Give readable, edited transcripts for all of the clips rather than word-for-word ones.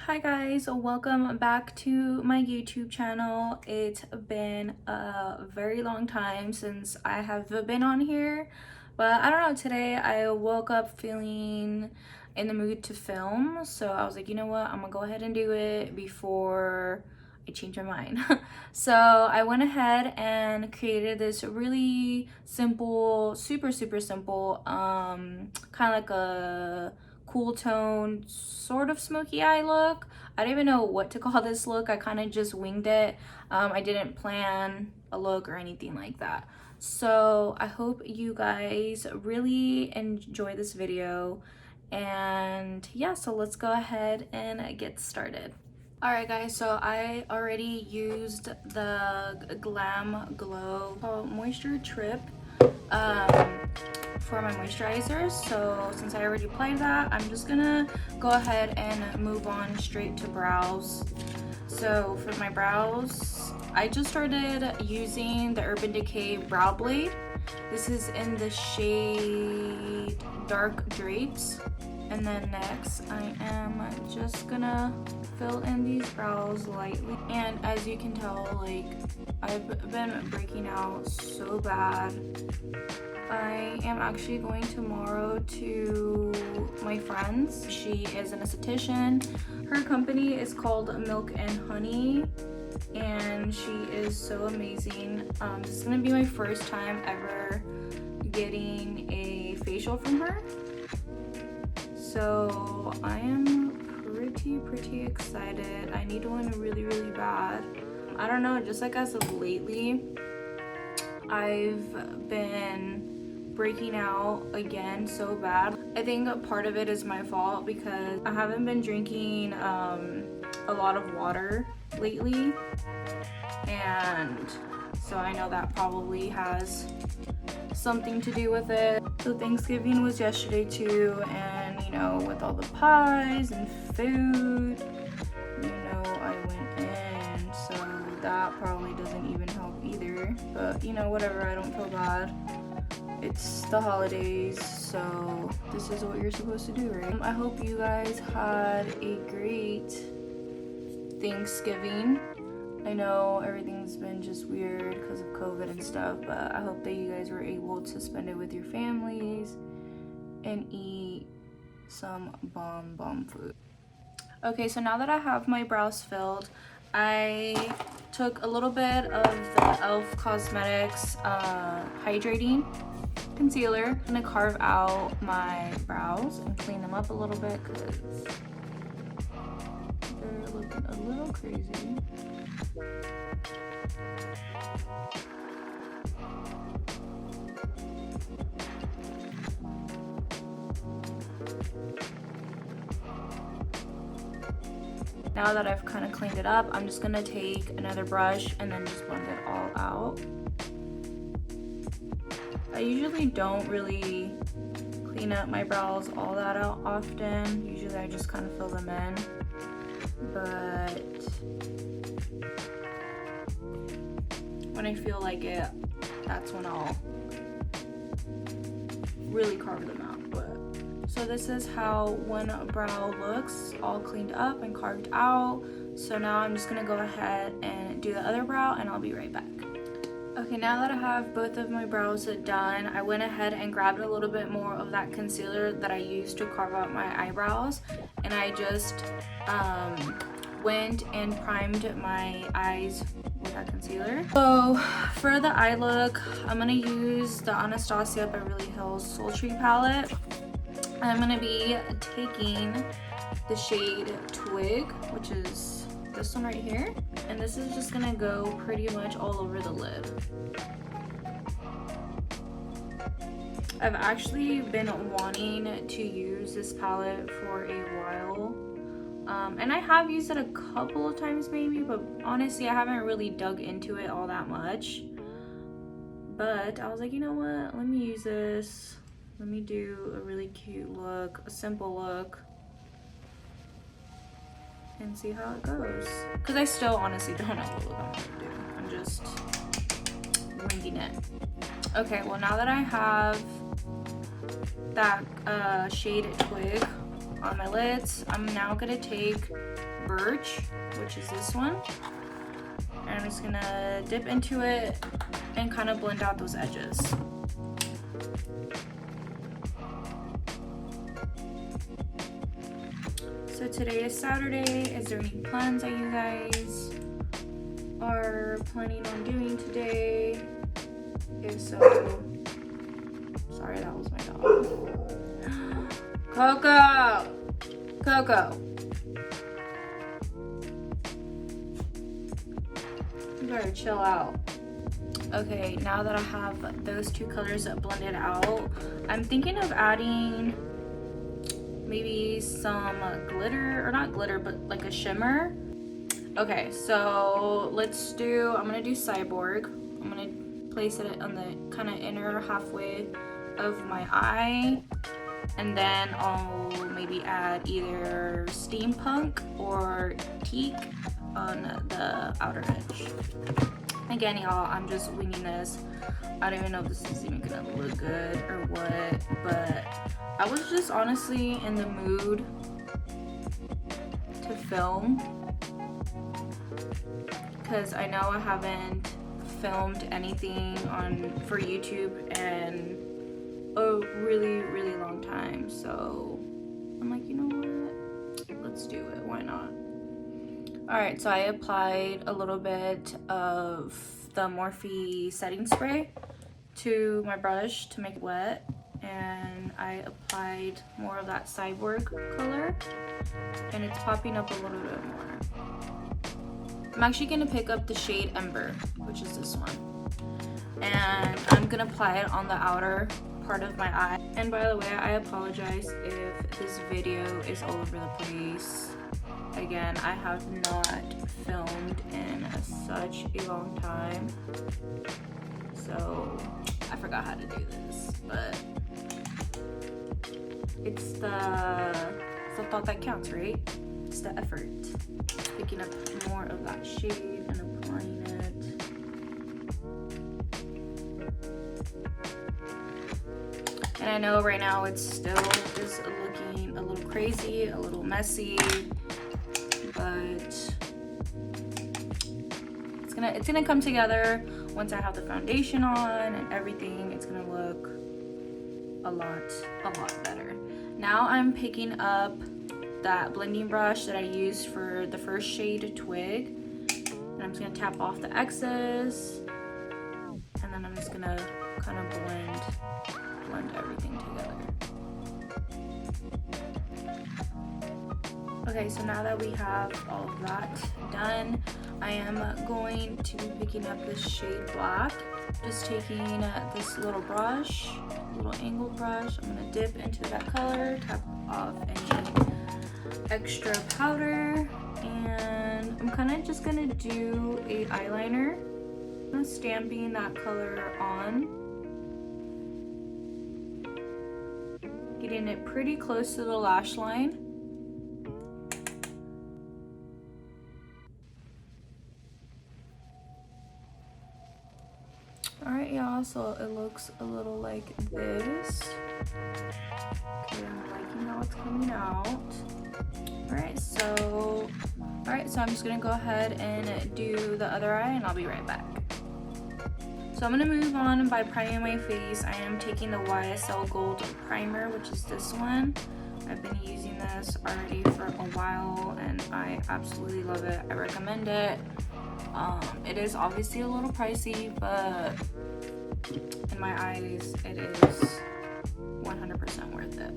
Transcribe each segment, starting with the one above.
Hi guys, welcome back to my YouTube channel. It's been a very long time since I have been on here, but I don't know, today I woke up feeling in the mood to film, so I was like, you know what, I'm gonna go ahead and do it before I change my mind. So I went ahead and created this really simple, super simple, kind of like a cool tone, sort of smoky eye look. I don't even know what to call this look. I kind of just winged it. I didn't plan a look or anything like that. So I hope you guys really enjoy this video. And yeah, so let's go ahead and get started. Alright guys, so I already used the Glam Glow Moisture Trip for my moisturizers. So since I already applied that, I'm just gonna go ahead and move on straight to brows. So for my brows, I just started using the Urban Decay Brow Blade. This is in the shade Dark Drapes. And then next, I am just gonna fill in these brows lightly. And as you can tell, like, I've been breaking out so bad. I am actually going tomorrow to my friend's. She is an esthetician. Her company is called Milk and Honey, and she is so amazing. This is gonna be my first time ever getting a facial from her. So I am pretty excited. I need one really bad. I don't know, just like as of lately, I've been breaking out again so bad. I think a part of it is my fault because I haven't been drinking a lot of water lately, and so I know that probably has something to do with it. So Thanksgiving was yesterday too, and you know, with all the pies and food, you know, I went in, so that probably doesn't even help either. But you know, whatever, I don't feel bad. It's the holidays, so this is what you're supposed to do, right? I hope you guys had a great Thanksgiving. I know everything's been just weird because of COVID and stuff, but I hope that you guys were able to spend it with your families and eat some bomb food. Okay, so now that I have my brows filled, I took a little bit of the e.l.f. Cosmetics Hydrating Concealer. I'm gonna carve out my brows and clean them up a little bit because they're looking a little crazy. Now that I've kind of cleaned it up, I'm just gonna take another brush and then just blend it all out. I usually don't really clean up my brows all that out often. Usually I just kind of fill them in, but when I feel like it, that's when I'll really carve them out. But so this is how one brow looks, all cleaned up and carved out. So now I'm just gonna go ahead and do the other brow and I'll be right back. Okay, now that I have both of my brows done, I went ahead and grabbed a little bit more of that concealer that I used to carve out my eyebrows, and I just went and primed my eyes with that concealer. So for the eye look, I'm gonna use the Anastasia Beverly Hills Sultry palette. I'm gonna be taking the shade Twig, which is this one right here, and this is just gonna go pretty much all over the lid. I've actually been wanting to use this palette for a while, and I have used it a couple of times maybe, but honestly I haven't really dug into it all that much. But I was like, you know what, let me use this. Let me do a really cute look, a simple look, and see how it goes. Because I still honestly don't know what look I'm gonna do. I'm just winging it. Okay, well now that I have that shade Twig on my lids, I'm now gonna take Birch, which is this one. And I'm just gonna dip into it and kind of blend out those edges. So today is Saturday. Is there any plans that you guys are planning on doing today? If so, sorry, that was my dog. Coco! Coco! You better chill out. Okay, now that I have those two colors blended out, I'm thinking of adding maybe some glitter, or not glitter, but like a shimmer. Okay, so I'm gonna do Cyborg. I'm gonna place it on the kind of inner halfway of my eye, and then I'll maybe add either Steampunk or Teak on the outer edge. Again, y'all, I'm just winging this. I don't even know if this is even gonna look good or what, but I was just honestly in the mood to film, because I know I haven't filmed anything for YouTube in a really long time, so I'm like, you know what, let's do it, why not? Alright, so I applied a little bit of the Morphe setting spray to my brush to make it wet, and I applied more of that Cyborg color, and it's popping up a little bit more. I'm actually going to pick up the shade Ember, which is this one, and I'm going to apply it on the outer part of my eye. And by the way, I apologize if this video is all over the place. Again, I have not filmed in such a long time, so I forgot how to do this, but it's the thought that counts, right? It's the effort. Picking up more of that shade and applying it. And I know right now it's still just looking a little crazy, a little messy, but it's gonna come together once I have the foundation on and everything. It's gonna look a lot better. Now I'm picking up that blending brush that I used for the first shade, Twig, and I'm just gonna tap off the excess, and then I'm just gonna kind of blend everything together. Okay, so now that we have all of that done, I am going to be picking up this shade Black. Just taking this little brush, little angled brush. I'm gonna dip into that color, tap off any extra powder, and I'm kind of just gonna do a eyeliner. I'm stamping that color on, getting it pretty close to the lash line. Alright, y'all, so it looks a little like this. Okay, I'm liking how it's coming out. Alright, so I'm just gonna go ahead and do the other eye, and I'll be right back. So I'm gonna move on by priming my face. I am taking the YSL Gold Primer, which is this one. I've been using this already for a while, and I absolutely love it. I recommend it. It is obviously a little pricey, but in my eyes, it is 100% worth it.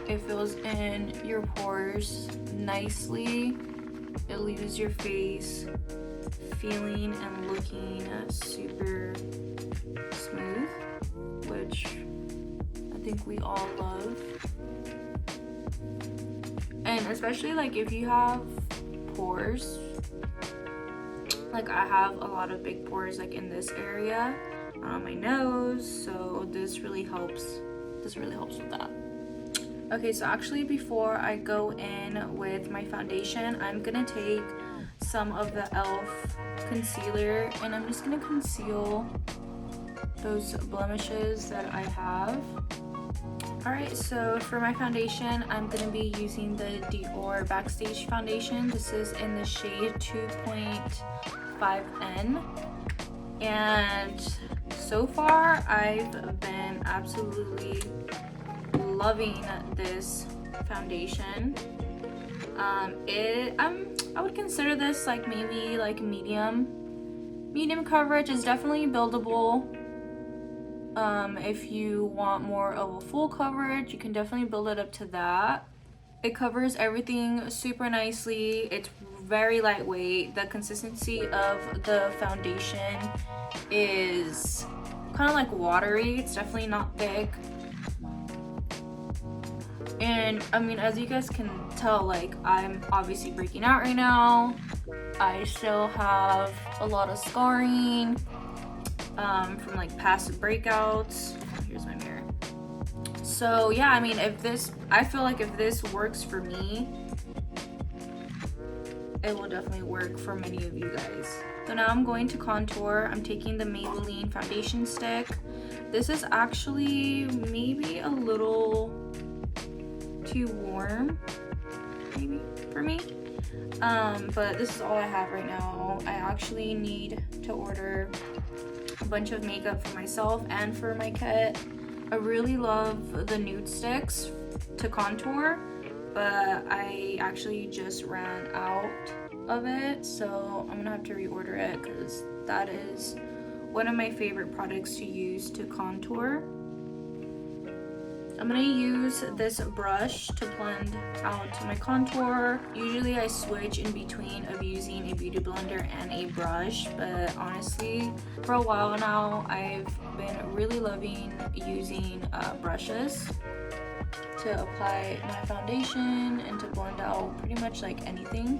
It fills in your pores nicely. It leaves your face feeling and looking super smooth, which I think we all love. And especially like if you have pores, like I have a lot of big pores like in this area on my nose, so this really helps with that. Okay, so actually before I go in with my foundation, I'm gonna take some of the e.l.f. concealer, and I'm just gonna conceal those blemishes that I have. Alright, so for my foundation, I'm going to be using the Dior Backstage Foundation. This is in the shade 2.5N. And so far, I've been absolutely loving this foundation. I would consider this like maybe like medium coverage. Is definitely buildable. If you want more of a full coverage, you can definitely build it up to that. It covers everything super nicely. It's very lightweight. The consistency of the foundation is kind of like watery. It's definitely not thick. And I mean, as you guys can tell, like, I'm obviously breaking out right now. I still have a lot of scarring from like past breakouts. Here's my mirror. So yeah, I mean, I feel like if this works for me, it will definitely work for many of you guys. So now I'm going to contour. I'm taking the Maybelline foundation stick. This is actually maybe a little too warm, maybe for me. But this is all I have right now. I actually need to order a bunch of makeup for myself and for my kit. I really love the nude sticks to contour, but I actually just ran out of it, so I'm gonna have to reorder it because that is one of my favorite products to use to contour. I'm gonna use this brush to blend out my contour. Usually I switch in between of using a beauty blender and a brush, but honestly, for a while now, I've been really loving using brushes to apply my foundation and to blend out pretty much like anything.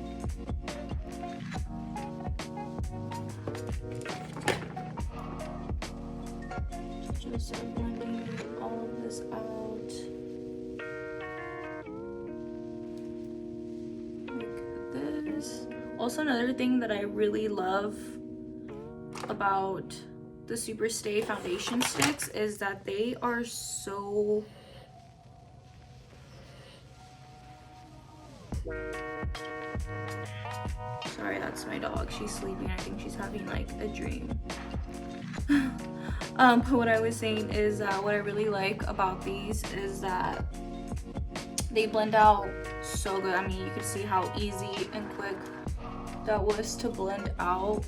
Just blending all of this out. Also, another thing that I really love about the Superstay foundation sticks is that they are so sorry, that's my dog. She's sleeping. I think she's having like a dream. But what I was saying is that what I really like about these is that they blend out so good. I mean, you can see how easy and quick that was to blend out.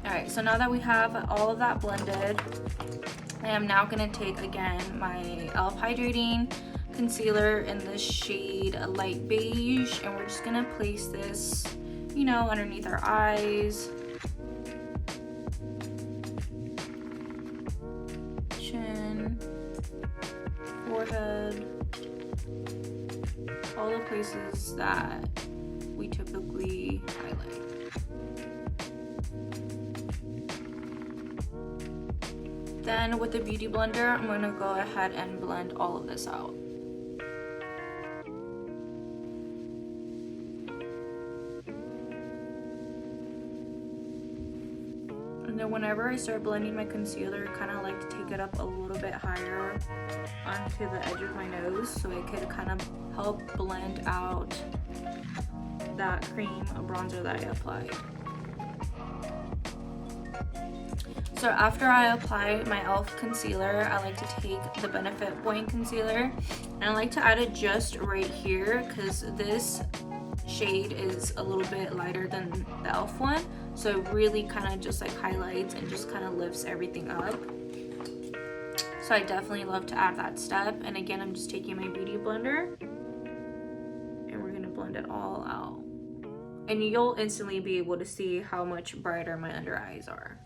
Alright, so now that we have all of that blended, I am now going to take again my e.l.f. Hydrating Concealer in the shade Light Beige, and we're just going to place this, you know, underneath our eyes, chin, forehead, all the places that we typically highlight. Then with the Beauty Blender, I'm going to go ahead and blend all of this out. And then whenever I start blending my concealer, I kind of like to take it up a little bit higher onto the edge of my nose so it could kind of help blend out that cream bronzer that I applied. So after I apply my e.l.f. concealer, I like to take the Benefit Point concealer and I like to add it just right here because this shade is a little bit lighter than the e.l.f. one, so it really kind of just like highlights and just kind of lifts everything up. So I definitely love to add that step. And again, I'm just taking my Beauty Blender and we're gonna blend it all out. And you'll instantly be able to see how much brighter my under eyes are.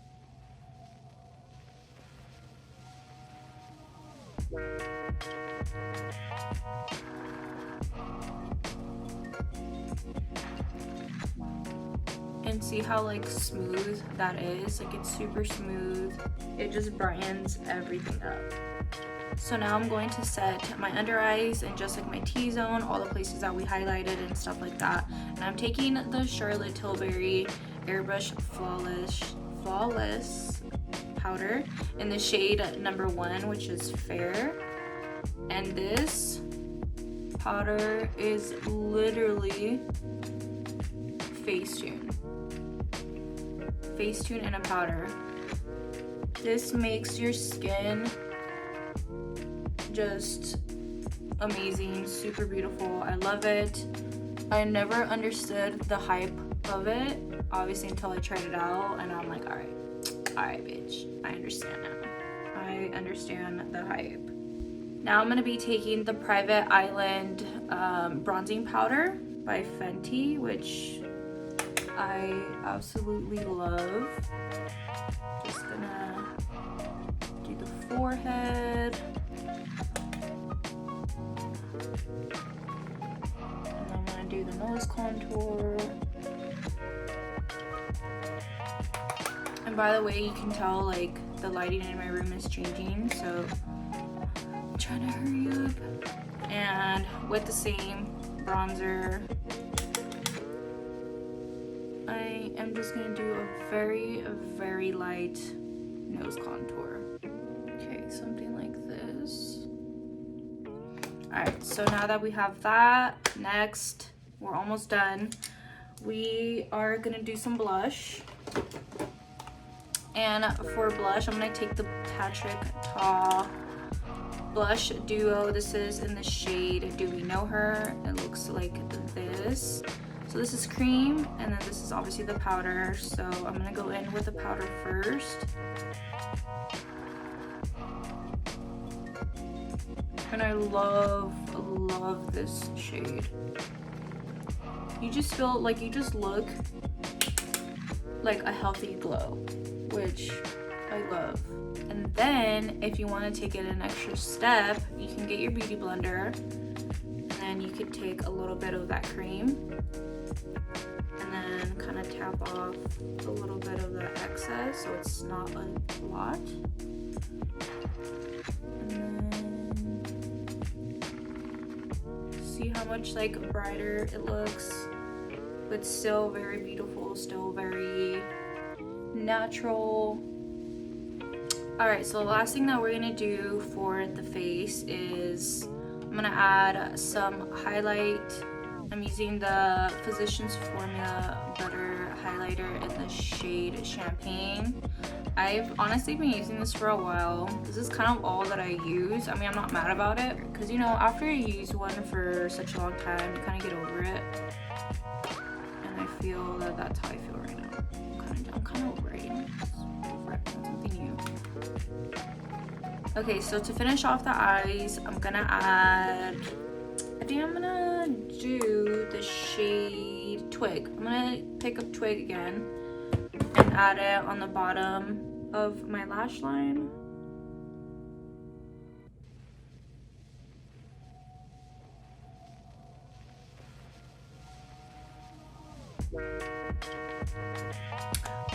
And see how like smooth that is. Like, it's super smooth. It just brightens everything up. So now I'm going to set my under eyes and just like my T-zone, all the places that we highlighted and stuff like that. And I'm taking the Charlotte Tilbury Airbrush Flawless powder in the shade number 1, which is Fair. And this powder is literally Facetune in a powder. This makes your skin just amazing, super beautiful. I love it. I never understood the hype of it, obviously, until I tried it out, and I'm like, all right, bitch, I understand now. I understand the hype. Now I'm gonna be taking the Private Island bronzing powder by Fenty, which I absolutely love. Just gonna do the forehead. And I'm gonna do the nose contour. And by the way, you can tell like the lighting in my room is changing, so I'm trying to hurry up. And with the same bronzer, I am just gonna do a very light nose contour. Okay, something like this. Alright, so now that we have that, next, we're almost done. We are gonna do some blush. And for blush, I'm gonna take the Patrick Ta Blush Duo. This is in the shade Do We Know Her? It looks like this. So this is cream, and then this is obviously the powder. So I'm gonna go in with the powder first. And I love this shade. You just feel like you just look like a healthy glow, which I love. And then if you want to take it an extra step, you can get your beauty blender, and then you could take a little bit of that cream and then kind of tap off a little bit of the excess so it's not a lot. And then see how much like brighter it looks, but still very beautiful, still very natural. All right, so the last thing that we're gonna do for the face is I'm gonna add some highlight. I'm using the Physicians Formula Butter Highlighter in the shade Champagne. I've honestly been using this for a while. This is kind of all that I use. I mean, I'm not mad about it, because you know, after you use one for such a long time, you kind of get over it. And I feel that that's how I feel right now. I'm kind of over it. Something new. Okay, so to finish off the eyes, I'm gonna add, I think I'm gonna do the shade Twig. I'm gonna pick up Twig again and add it on the bottom of my lash line.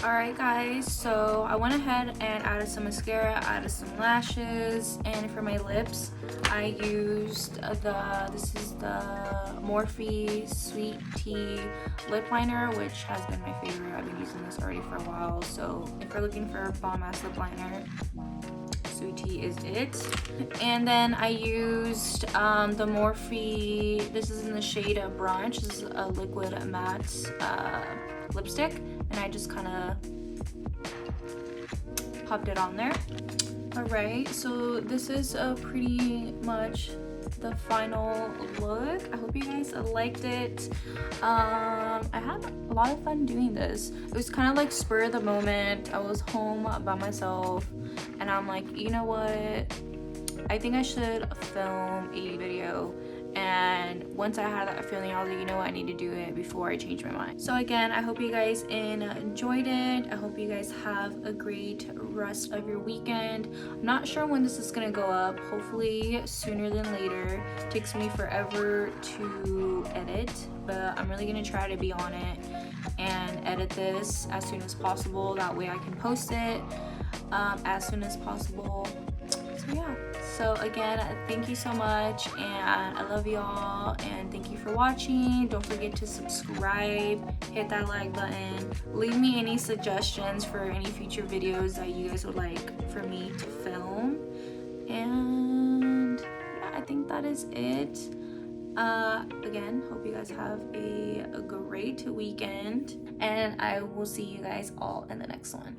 Alright guys, so I went ahead and added some mascara, added some lashes, and for my lips I used this is the Morphe Sweet Tea lip liner, which has been my favorite. I've been using this already for a while, so if you're looking for a bomb ass lip liner, Sweet Tea is it. And then I used the Morphe, this is in the shade of Brunch. This is a liquid matte lipstick, and I just kind of popped it on there. Alright, so this is pretty much the final look. I hope you guys liked it. I had a lot of fun doing this. It was kind of like spur of the moment. I was home by myself, and I'm like, you know what? I think I should film a video. And once I had that feeling, I was like, you know what, I need to do it before I change my mind. So again, I hope you guys enjoyed it. I hope you guys have a great rest of your weekend. I'm not sure when this is gonna go up. Hopefully sooner than later. It takes me forever to edit, but I'm really gonna try to be on it and edit this as soon as possible. That way I can post it as soon as possible. So yeah. So again, thank you so much, and I love y'all, and thank you for watching. Don't forget to subscribe, hit that like button, leave me any suggestions for any future videos that you guys would like for me to film, and yeah, I think think that is it. Again, hope you guys have a great weekend, and I will see you guys all in the next one.